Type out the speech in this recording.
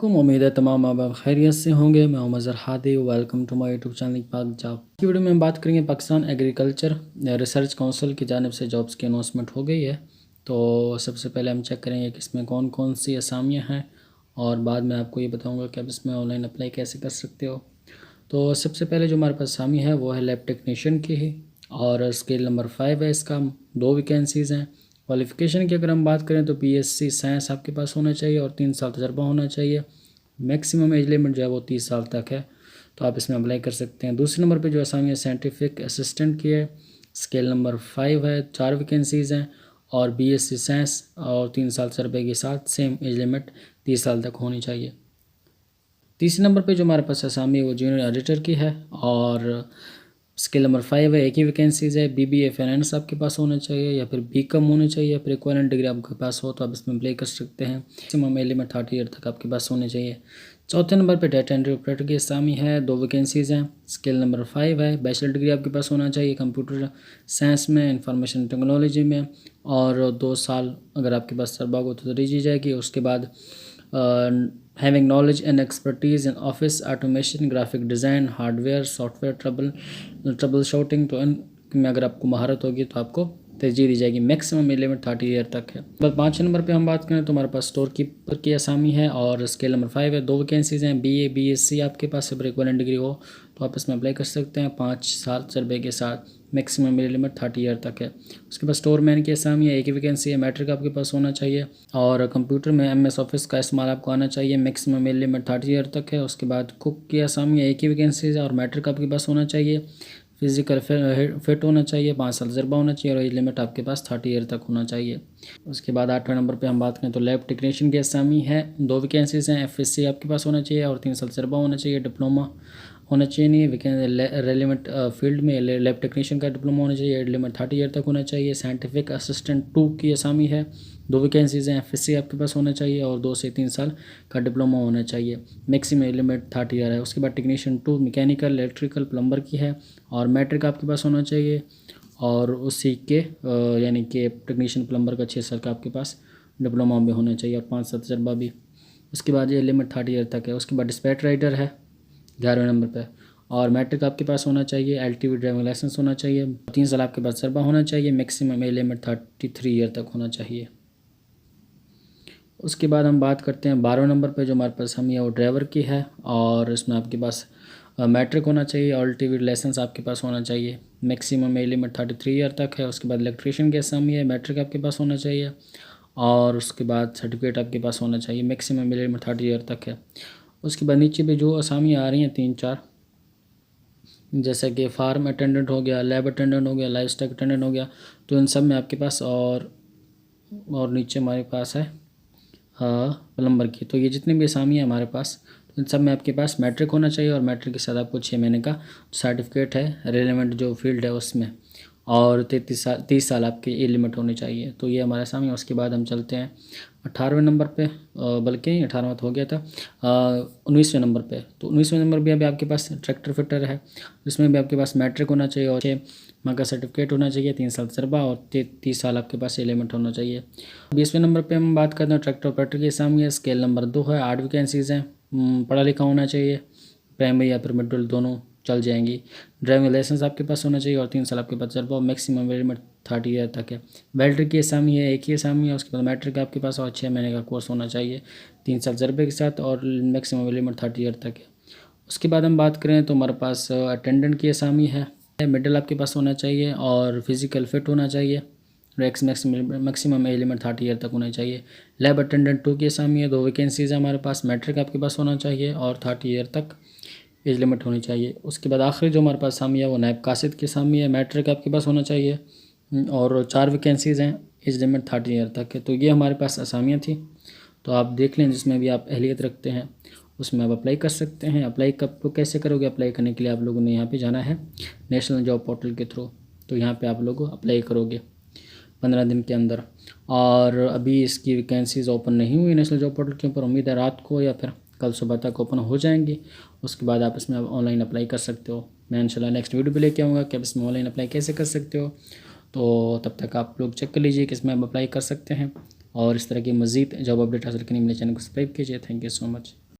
उम्मीद है तमाम आप खैरियत से होंगे। मैं हूं Mazhar Hadi, welcome to my YouTube channel Pak job. की वीडियो में हम बात करेंगे पाकिस्तान एग्रीकल्चर रिसर्च काउंसिल की जानिब से जॉब्स की अनाउंसमेंट हो गई है। तो सबसे पहले हम चेक करेंगे कि इसमें कौन कौन सी असामियाँ हैं और बाद में आपको ये बताऊँगा कि आप इसमें ऑनलाइन अप्लाई कैसे कर सकते हो। तो सबसे पहले जो हमारे पास असामी है वो है लैब टेक्नीशियन की ही, और स्केल नंबर 5 है इसका। 2 वैकेंसीज़ हैं। क्वालिफ़िकेशन की अगर हम बात करें तो बीएससी साइंस आपके पास होना चाहिए और 3 साल तजर्बा होना चाहिए। मैक्सिमम एज लिमिट जो है वो 30 साल तक है, तो आप इसमें अप्लाई कर सकते हैं। दूसरे नंबर पे जो असामी है साइंटिफिक असिस्टेंट की है। स्केल नंबर 5 है, 4 वैकेंसीज़ हैं और बीएससी साइंस और 3 साल तजर्बे के साथ सेम एज लिमिट 30 साल तक होनी चाहिए। तीसरे नंबर पे जो हमारे पास असामी है वो जूनियर एडिटर की है और स्किल नंबर 5 है, एक ही वैकेंसीज़ है। बीबीए फाइनेंस आपके पास होना चाहिए या फिर बीकॉम होनी चाहिए, फिर इक्विवेलेंट डिग्री आपके पास हो तो आप इसमें अप्लाई कर सकते हैं। मैक्सिमम एज लिमिट 30 ईयर तक आपके पास होने चाहिए। चौथे नंबर पे डाटा एंट्री ऑपरेटर की असामी है, 2 वैकेंसीज़ हैं। स्किल नंबर 5 है, बैचलर डिग्री आपके पास होना चाहिए कंप्यूटर साइंस में, इंफॉर्मेशन टेक्नोलॉजी में, और 2 साल अगर आपके पास तजर्बा हो तो दी जाएगी। उसके बाद having knowledge and expertise in office automation, graphic design, hardware, software trouble shooting, तो इनमें अगर आपको महारत होगी तो आपको तरजीह दी जाएगी। मैक्सिमम एज लिमिट 30 ईयर तक है। बस 5 नंबर पे हम बात करें तो हमारे पास स्टोर कीपर की असामी है और स्केल नंबर 5 है। 2 वैकेंसीज़ हैं। बीए बीएससी आपके पास से इक्विवेलेंट डिग्री हो तो आप इसमें अप्लाई कर सकते हैं 5 साल तजर्बे के साथ। मैक्सिमम एज लिमिट 30 ईयर तक है। उसके बाद स्टोर मैन की असामी है, एक ही वैकेंसी है। मैट्रिक आपके पास होना चाहिए और कंप्यूटर में एमएस ऑफिस का इस्तेमाल आपको आना चाहिए। मैक्सिमम एज लिमिट 30 ईयर तक है। उसके बाद कुक की असामी है, एक ही वैकेंसी है और मैट्रिक आपके पास होना चाहिए। फिजिकल फिट होना चाहिए, 5 साल तजर्बा होना चाहिए और एज लिमिट आपके पास 30 ईयर तक होना चाहिए। उसके बाद 8वें नंबर पे हम बात करें तो लैब टेक्नीशियन की असामी है, 2 वैकेंसीज़ हैं। एफएससी आपके पास होना चाहिए और 3 साल तजर्बा होना चाहिए। डिप्लोमा होना चाहिए नहीं, रेलिवेंट फील्ड में लैब टेक्नीशियन का डिप्लोमा होना चाहिए। एज लिमिट 30 ईयर तक होना चाहिए। साइंटिफिक असिस्टेंट 2 की असामी है, 2 वैकेंसीज़ हैं। एफएससी आपके पास होना चाहिए और 2 से 3 साल का डिप्लोमा होना चाहिए। मैक्सिमम एज लिमिट 30 ईयर है। उसके बाद टेक्नीशियन 2 मैकेनिकल, इलेक्ट्रिकल, प्लम्बर की है और मैट्रिक आपके पास होना चाहिए और उसी के यानी कि टेक्नीशियन प्लम्बर का 6 साल का आपके पास डिप्लोमा भी होना चाहिए और 5 साल तजर्बा भी। उसके बाद ये लिमिट 30 ईयर तक है। उसके बाद डिस्पैच राइटर है 11वें नंबर पे और मैट्रिक आपके पास होना चाहिए। एलटीवी ड्राइविंग लाइसेंस होना चाहिए। 3 साल आपके पास तजर्बा होना चाहिए। मैक्सिमम एज लिमिट 33 ईयर तक होना चाहिए। उसके बाद हम बात करते हैं 12वें नंबर पे जो हमारे पास हम है वो ड्राइवर की है और इसमें आपके पास मैट्रिक होना चाहिए और एलटीवी लाइसेंस आपके पास होना चाहिए। मैक्सिमम एज लिमिट 33 ईयर तक है। उसके बाद इलेक्ट्रीशियन की असामी है, मैट्रिक आपके पास होना चाहिए और उसके बाद सर्टिफिकेट आपके पास होना चाहिए। मैक्सिमम एज लिमिट 30 ईयर तक है। उसके बाद नीचे पे जो असामी आ रही हैं 3-4, जैसे कि फार्म अटेंडेंट हो गया, लैब अटेंडेंट हो गया, लाइफ स्टॉक अटेंडेंट हो गया, तो इन सब में आपके पास और नीचे हमारे पास है प्लम्बर की। तो ये जितने भी असामी है हमारे पास, तो इन सब में आपके पास मैट्रिक होना चाहिए और मैट्रिक के साथ आपको 6 महीने का सर्टिफिकेट है रेलेवेंट जो फील्ड है उसमें, और 30 साल आपकी एज लिमिट होनी चाहिए। तो ये हमारे सामने। उसके बाद हम चलते हैं 18वें नंबर पे, बल्कि 18वां तो हो गया था, 19वें नंबर पे। तो 19वें नंबर भी अभी आपके पास ट्रैक्टर फिटर है, इसमें भी आपके पास मैट्रिक होना चाहिए और 6 माह का सर्टिफिकेट होना चाहिए, 3 साल तजर्बा और 30 साल आपके पास एज लिमिट होना चाहिए। 20वें नंबर पे हम बात करते हैं ट्रैक्टर ऑपरेटर के सामने, स्केल नंबर 2 है, 8 वैकेंसीज़ हैं। पढ़ा लिखा होना चाहिए, प्राइमरी या फिर मिडिल दोनों चल जाएंगी। ड्राइविंग लाइसेंस आपके पास होना चाहिए और 3 साल आपके पास तजर्बा। मैक्सिमम एज लिमिट 30 ईयर तक है। वेल्डर की असामी है, एक ही असामी है। उसके बाद मैट्रिक आपके पास और 6 महीने का कोर्स होना चाहिए 3 साल तजर्बे के साथ और मैक्सिमम एज लिमिट 30 ईयर तक है। उसके बाद हम बात करें तो हमारे पास अटेंडेंट की असामी है, मिडिल आपके पास होना चाहिए और फिजिकल फिट होना चाहिए। मैक्सिमम एज लिमिट 30 ईयर तक होना चाहिए। लैब अटेंडेंट 2 की असामी है, 2 वैकेंसीज़ है हमारे पास। मैट्रिक आपके पास होना चाहिए और 30 ईयर तक एज लिमिट होनी चाहिए। उसके बाद आखिरी जो हमारे पास असामी है वो नायब कासिद की असामी है, मैट्रिक आपके पास होना चाहिए और 4 वैकेंसीज़ हैं, एज लिमिट 30 ईयर तक है। तो ये हमारे पास असामियाँ थी, तो आप देख लें जिसमें भी आप अहलियत रखते हैं उसमें आप अप्लाई कर सकते हैं। अप्लाई कब तो कैसे करोगे? अप्लाई करने के लिए आप लोगों ने यहाँ पे जाना है नेशनल जॉब पोर्टल के थ्रू, तो यहाँ पे आप लोग अप्लाई करोगे 15 दिन के अंदर। और अभी इसकी वैकेंसीज़ ओपन नहीं हुई नेशनल जॉब पोर्टल के ऊपर, उम्मीद है रात को या फिर कल सुबह तक ओपन हो जाएंगी। उसके बाद आप इसमें ऑनलाइन अप्लाई कर सकते हो। मैं इंशाल्लाह नेक्स्ट वीडियो पे लेके आऊँगा कि आप इसमें ऑनलाइन अप्लाई कैसे कर सकते हो। तो तब तक आप लोग चेक कर लीजिए कि इसमें आप अप्लाई कर सकते हैं और इस तरह की मज़ीद जॉब अपडेट हासिल करने के लिए चैनल को सब्सक्राइब कीजिए। Thank you so much.